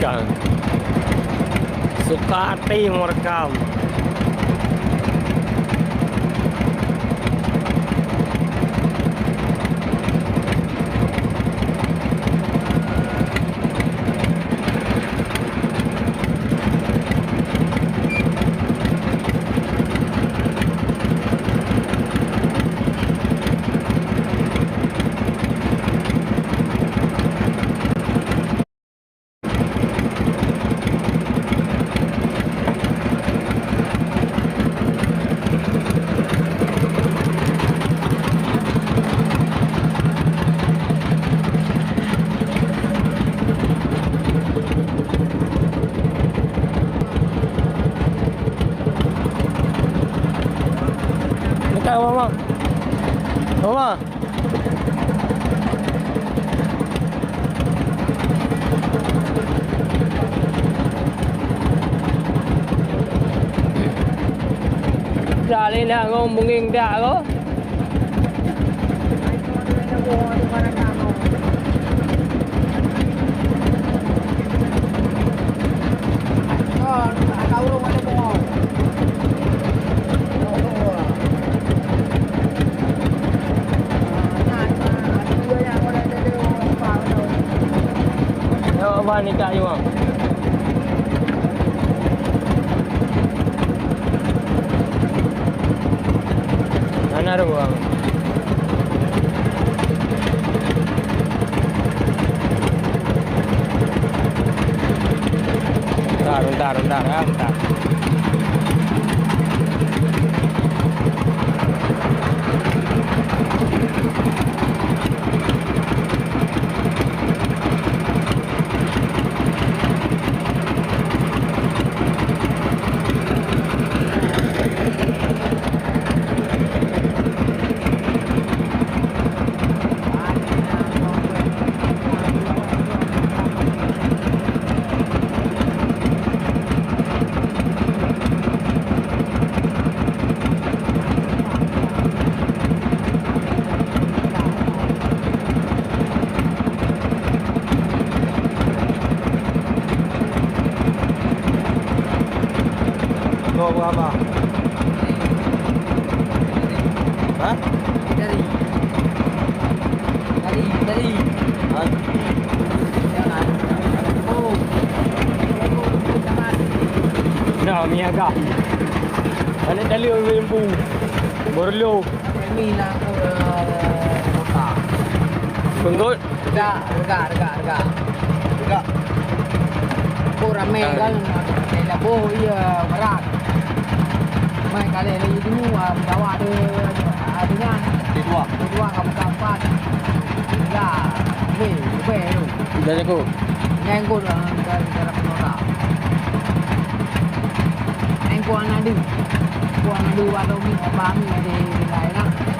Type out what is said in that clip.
ikan. Suka hati merekam. Dekat mama. Mama. Dah ni nak ngomongin dah ko. Apa ni kak you? Mana ada uang? Bentar ya, bentar. Kau apa? Hah? Dari. Jangan. Oh. Jangan. Nah, miaga. Mana tali lembu. Borlo. Ini nak kota. Penggot. Enggak. Kau ramai kan. Labo iya berat. Mai kali lagi dulu bawa dengan dua kamu kapan. Ya, be. Dan aku. Nganggur dari cara penora. Nganggur anadu. Kuang dua atau mi bami di lain lah.